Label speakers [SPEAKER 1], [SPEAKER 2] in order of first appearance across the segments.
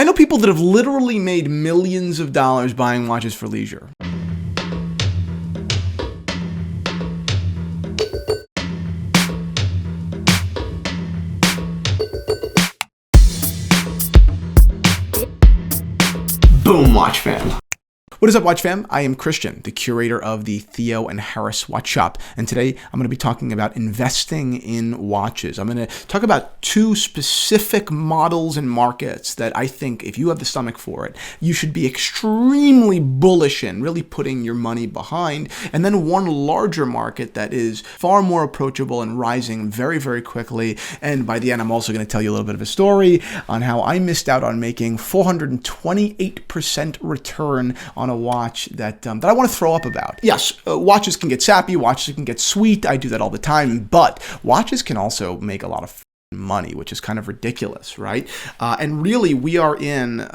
[SPEAKER 1] I know people that have literally made millions of dollars buying watches for leisure. Boom, watch fam. What is up, watch fam? I am Christian, the curator of the Theo and Harris Watch Shop, and today I'm going to be talking about investing in watches. I'm going to talk about two specific models and markets that I think, if you have the stomach for it, you should be extremely bullish in, really putting your money behind, and then one larger market that is far more approachable and rising very, very quickly. And by the end, I'm also going to tell you a little bit of a story on how I missed out on making 428% return on a watch that I want to throw up about. Yes, watches can get sappy, watches can get sweet. I do that all the time, but watches can also make a lot of money, which is kind of ridiculous, right? And really, we are in,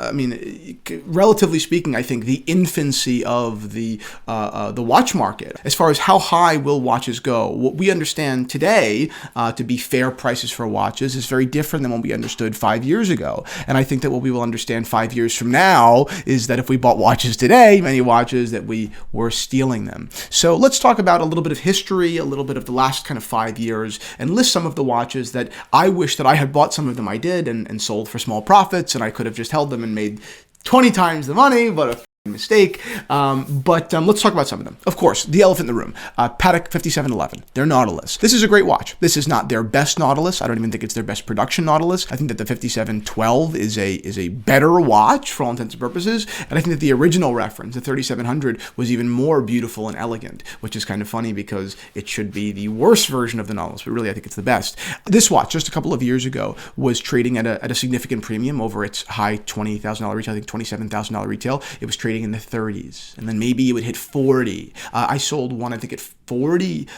[SPEAKER 1] relatively speaking, I think the infancy of the watch market. As far as how high will watches go, what we understand today to be fair prices for watches is very different than what we understood 5 years ago. And I think that what we will understand 5 years from now is that if we bought watches today, many watches, that we were stealing them. So let's talk about a little bit of history, a little bit of the last kind of 5 years, and list some of the watches that I wish that I had bought. Some of them I did and sold for small profits, and I could have just held them and made 20 times the money, but a mistake. Let's talk about some of them. Of course, the elephant in the room, Patek 5711, their Nautilus. This is a great watch. This is not their best Nautilus. I don't even think it's their best production Nautilus. I think that the 5712 is a better watch for all intents and purposes. And I think that the original reference, the 3700, was even more beautiful and elegant, which is kind of funny because it should be the worst version of the Nautilus, but really I think it's the best. This watch, just a couple of years ago, was trading at a significant premium over its high $20,000 retail, I think $27,000 retail. It was trading in the 30s, and then maybe it would hit 40. I sold one, I think at 40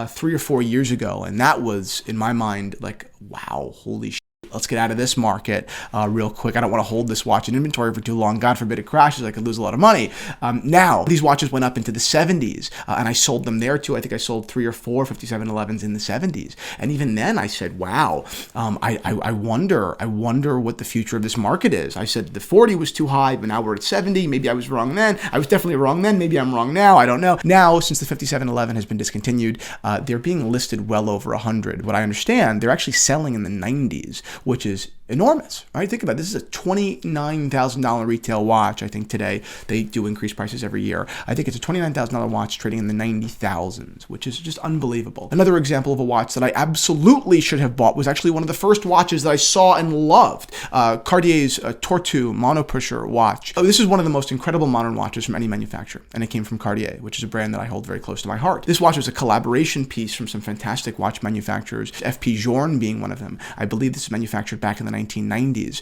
[SPEAKER 1] 3 or 4 years ago, and that was, in my mind, like, wow, holy shit. Let's get out of this market real quick. I don't want to hold this watch in inventory for too long. God forbid it crashes. I could lose a lot of money. Now, these watches went up into the 70s, and I sold them there too. I think I sold 3 or 4 5711s in the 70s. And even then, I said, wow, I wonder what the future of this market is. I said the 40 was too high, but now we're at 70. Maybe I was wrong then. I was definitely wrong then. Maybe I'm wrong now. I don't know. Now, since the 5711 has been discontinued, they're being listed well over 100. What I understand, they're actually selling in the 90s, which is enormous, right? Think about it. This is a $29,000 retail watch. I think today they do increase prices every year. I think it's a $29,000 watch trading in the 90,000s, which is just unbelievable. Another example of a watch that I absolutely should have bought was actually one of the first watches that I saw and loved, Cartier's Tortue Monopusher watch. This is one of the most incredible modern watches from any manufacturer, and it came from Cartier, which is a brand that I hold very close to my heart. This watch was a collaboration piece from some fantastic watch manufacturers, FP Journe being one of them. I believe this is manufactured back in the 1990s.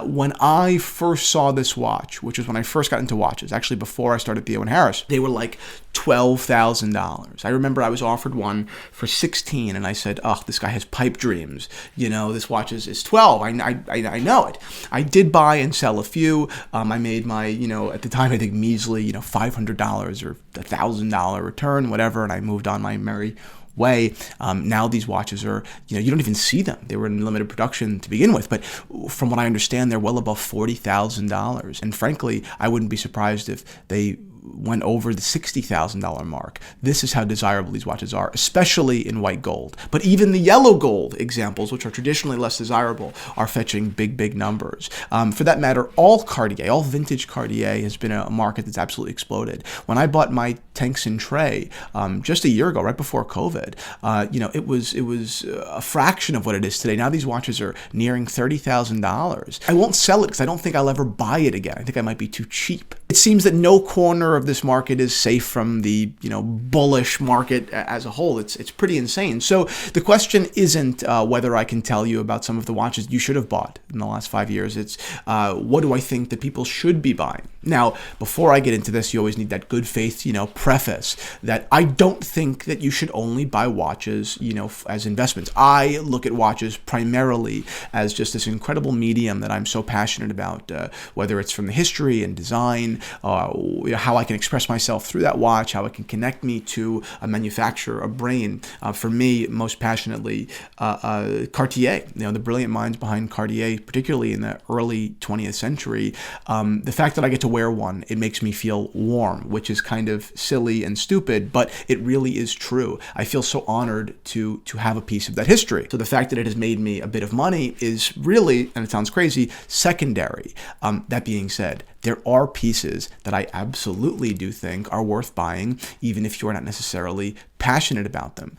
[SPEAKER 1] When I first saw this watch, which was when I first got into watches, actually before I started Theo and Harris, they were like $12,000. I remember I was offered one for 16, and I said, "Oh, this guy has pipe dreams. You know, this watch is 12. I know it." I did buy and sell a few. I made my, at the time I think measly, $500 or $1,000 return, whatever, and I moved on my merry way. Now these watches are, you don't even see them. They were in limited production to begin with, but from what I understand, they're well above $40,000. And frankly, I wouldn't be surprised if they went over the $60,000 mark. This is how desirable these watches are, especially in white gold. But even the yellow gold examples, which are traditionally less desirable, are fetching big, big numbers. For that matter, all vintage Cartier has been a market that's absolutely exploded. When I bought my Tanks and Tray just a year ago, right before COVID, it was a fraction of what it is today. Now these watches are nearing $30,000. I won't sell it because I don't think I'll ever buy it again. I think I might be too cheap. It seems that no corner of this market is safe from the bullish market as a whole. It's pretty insane. So the question isn't whether I can tell you about some of the watches you should have bought in the last 5 years. It's what do I think that people should be buying? Now, before I get into this, you always need that good faith, preface that I don't think that you should only buy watches, as investments. I look at watches primarily as just this incredible medium that I'm so passionate about, whether it's from the history and design design, how I can express myself through that watch, how it can connect me to a manufacturer, a brand. For me, most passionately, Cartier. The brilliant minds behind Cartier, particularly in the early 20th century. The fact that I get to wear one, it makes me feel warm, which is kind of silly and stupid, but it really is true. I feel so honored to have a piece of that history. So the fact that it has made me a bit of money is really, and it sounds crazy, secondary. That being said, there are pieces that I absolutely do think are worth buying, even if you're not necessarily passionate about them.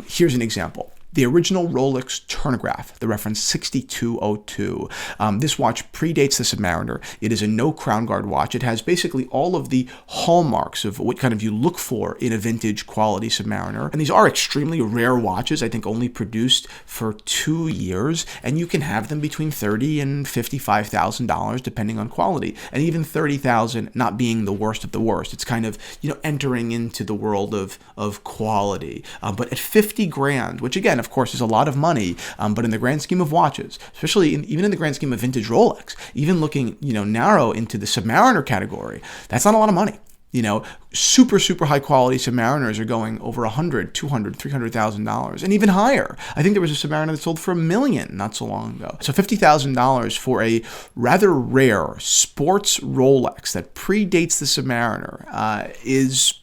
[SPEAKER 1] Here's an example. The original Rolex Turnograph, the reference 6202. This watch predates the Submariner. It is a no crown guard watch. It has basically all of the hallmarks of what kind of you look for in a vintage quality Submariner. And these are extremely rare watches, I think only produced for 2 years. And you can have them between $30,000 and $55,000 depending on quality. And even $30,000 not being the worst of the worst. It's kind of, entering into the world of quality. But at 50 grand, which again, of course, is a lot of money, but in the grand scheme of watches, especially even in the grand scheme of vintage Rolex, even looking, narrow into the Submariner category, that's not a lot of money. Super high quality Submariners are going over $100,000, $200,000, $300,000 and even higher. I think there was a Submariner that sold for $1 million not so long ago. So $50,000 for a rather rare sports Rolex that predates the Submariner is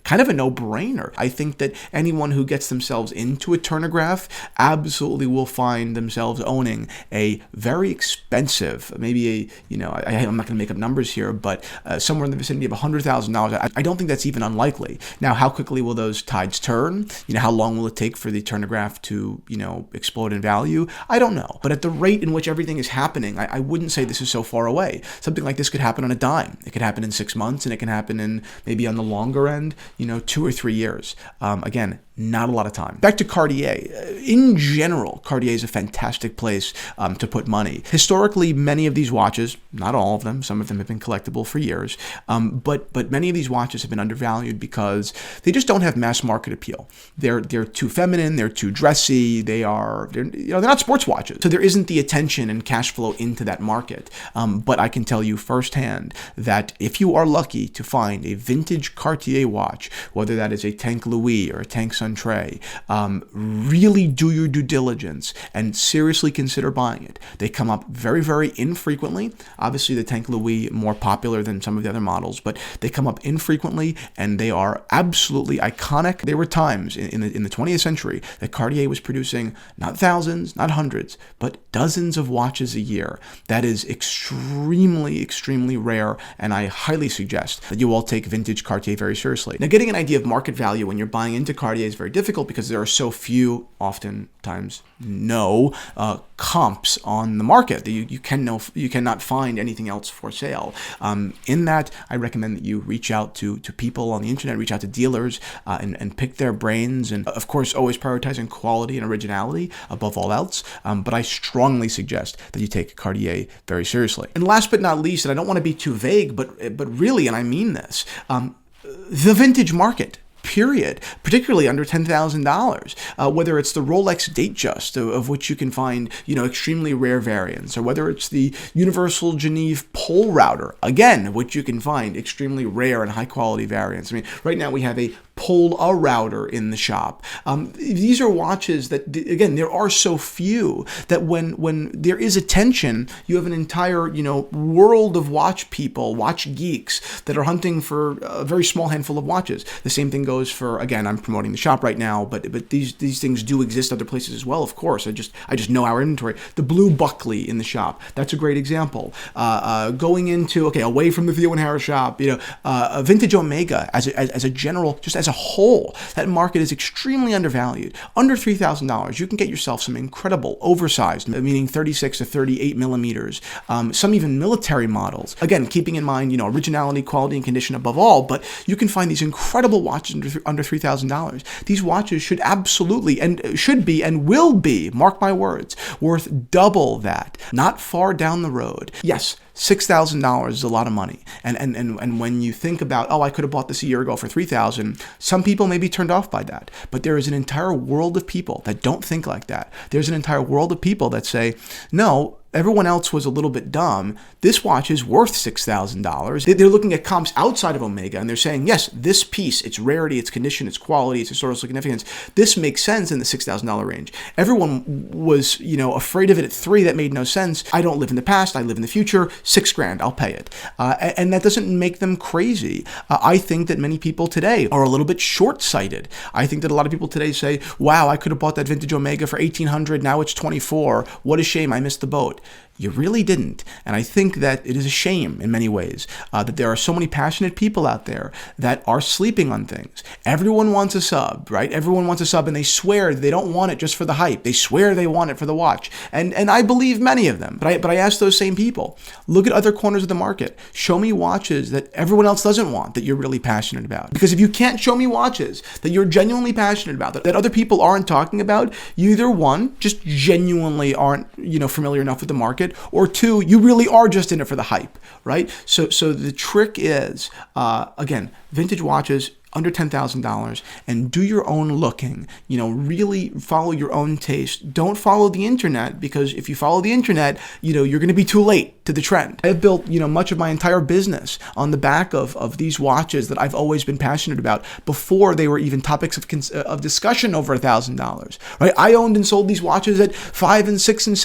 [SPEAKER 1] kind of a no-brainer. I think that anyone who gets themselves into a turnograph absolutely will find themselves owning a very expensive, maybe I'm not going to make up numbers here, but somewhere in the vicinity of $100,000. I don't think that's even unlikely. Now, how quickly will those tides turn? How long will it take for the turnograph to, explode in value? I don't know. But at the rate in which everything is happening, I wouldn't say this is so far away. Something like this could happen on a dime. It could happen in 6 months, and it can happen in maybe on the longer end, 2 or 3 years. Again, not a lot of time. Back to Cartier. In general, Cartier is a fantastic place to put money. Historically, many of these watches, not all of them, some of them have been collectible for years, but many of these watches have been undervalued because they just don't have mass market appeal. They're too feminine, they're too dressy, they're not sports watches. So there isn't the attention and cash flow into that market. But I can tell you firsthand that if you are lucky to find a vintage Cartier watch, whether that is a Tank Louis or a Tank Suntré, really do your due diligence and seriously consider buying it. They come up very infrequently. Obviously, the Tank Louis more popular than some of the other models, but they come up infrequently and they are absolutely iconic. There were times in the 20th century that Cartier was producing not thousands, not hundreds, but dozens of watches a year. That is extremely rare, and I highly suggest that you all take vintage Cartier very seriously. Now, getting an idea of market value when you're buying into Cartier is very difficult because there are so few, oftentimes no, comps on the market that you cannot find anything else for sale. In that, I recommend that you reach out to people on the internet, reach out to dealers, and pick their brains, and of course always prioritizing quality and originality above all else. But I strongly suggest that you take Cartier very seriously. And last but not least, and I don't want to be too vague, but really, and I mean this, the vintage market. Period. Particularly under $10,000, whether it's the Rolex Datejust, of which you can find, extremely rare variants, or whether it's the Universal Geneve Pole Router, again, which you can find extremely rare and high quality variants. I mean, right now we have a Pole Router in the shop. These are watches that, again, there are so few that when there is attention, you have an entire, world of watch people, watch geeks that are hunting for a very small handful of watches. The same thing goes for, again, I'm promoting the shop right now, but these things do exist other places as well, of course. I just know our inventory. The Blue Buckley in the shop, that's a great example. Going into, away from the Theo and Harris shop, a vintage Omega as a general, just as a whole, that market is extremely undervalued. Under $3,000, you can get yourself some incredible oversized, meaning 36 to 38 millimeters, some even military models. Again, keeping in mind, originality, quality, and condition above all, but you can find these incredible watches under $3,000. These watches should absolutely and should be and will be, mark my words, worth double that, not far down the road. Yes, $6,000 is a lot of money. And when you think about, I could have bought this a year ago for $3,000, some people may be turned off by that. But there is an entire world of people that don't think like that. There's an entire world of people that say, no, everyone else was a little bit dumb. This watch is worth $6,000. They're looking at comps outside of Omega, and they're saying, yes, this piece, its rarity, its condition, its quality, its historical significance, this makes sense in the $6,000 range. Everyone was, afraid of it at 3. That made no sense. I don't live in the past. I live in the future. $6,000. I'll pay it. And that doesn't make them crazy. I think that many people today are a little bit short-sighted. I think that a lot of people today say, wow, I could have bought that vintage Omega for $1,800. Now it's $24,000. What a shame. I missed the boat. You really didn't. And I think that it is a shame in many ways that there are so many passionate people out there that are sleeping on things. Everyone wants a sub, right? Everyone wants a sub, and they swear they don't want it just for the hype. They swear they want it for the watch. And I believe many of them. But I ask those same people, look at other corners of the market. Show me watches that everyone else doesn't want that you're really passionate about. Because if you can't show me watches that you're genuinely passionate about, that other people aren't talking about, you either, one, just genuinely aren't, familiar enough with the market, or 2, you really are just in it for the hype, right? So the trick is, again, vintage watches under $10,000, and do your own looking. Really follow your own taste. Don't follow the internet, because if you follow the internet, you're going to be too late to the trend. I've built, much of my entire business on the back of these watches that I've always been passionate about before they were even topics of discussion over $1,000, right? I owned and sold these watches at $500 and $600 and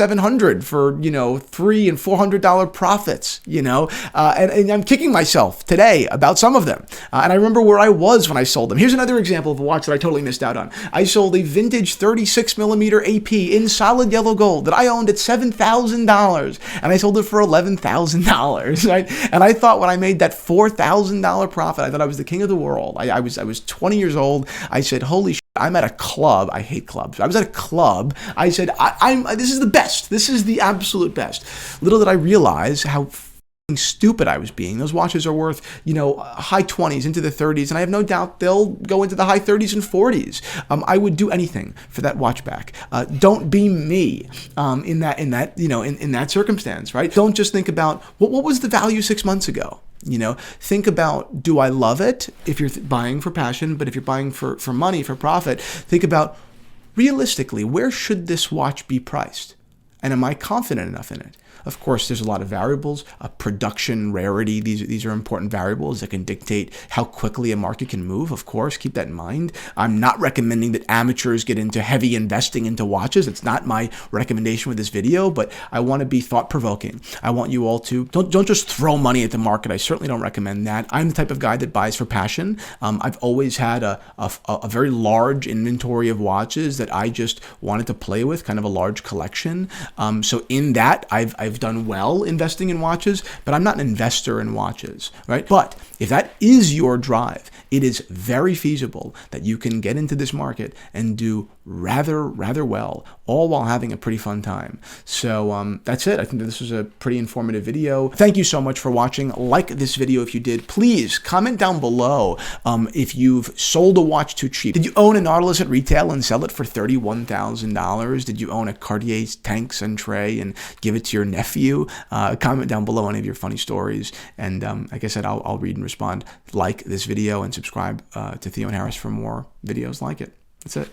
[SPEAKER 1] $700 for, $300 and $400 profits, and I'm kicking myself today about some of them. And I remember where I was when I sold them. Here's another example of a watch that I totally missed out on. I sold a vintage 36mm AP in solid yellow gold that I owned at $7,000, and I sold it for $11,000, right? And I thought when I made that $4,000 profit, I thought I was the king of the world. I was 20 years old. I said, holy shit, I'm at a club. I hate clubs. I was at a club. I said, this is the best. This is the absolute best. Little did I realize how stupid I was being. Those watches are worth, high 20s into the 30s, and I have no doubt they'll go into the high 30s and 40s. I would do anything for that watch back. Don't be me in that circumstance, right? Don't just think about what was the value 6 months ago. Think about, do I love it? If you're buying for passion, but if you're buying for money, for profit, think about, realistically, where should this watch be priced? And am I confident enough in it? Of course, there's a lot of variables. Production, rarity, these are important variables that can dictate how quickly a market can move. Of course, keep that in mind. I'm not recommending that amateurs get into heavy investing into watches. It's not my recommendation with this video, but I want to be thought-provoking. I want you all to, don't just throw money at the market. I certainly don't recommend that. I'm the type of guy that buys for passion. I've always had a very large inventory of watches that I just wanted to play with, kind of a large collection. So in that, I've done well investing in watches, but I'm not an investor in watches, right? But if that is your drive, it is very feasible that you can get into this market and do rather well, all while having a pretty fun time. So that's it. I think that this was a pretty informative video. Thank you so much for watching. Like this video if you did. Please comment down below if you've sold a watch too cheap. Did you own a Nautilus at retail and sell it for $31,000? Did you own a Cartier tank Centre and give it to your nephew? Comment down below any of your funny stories. And like I said, I'll read and respond. Like this video and subscribe to Theo and Harris for more videos like it. That's it.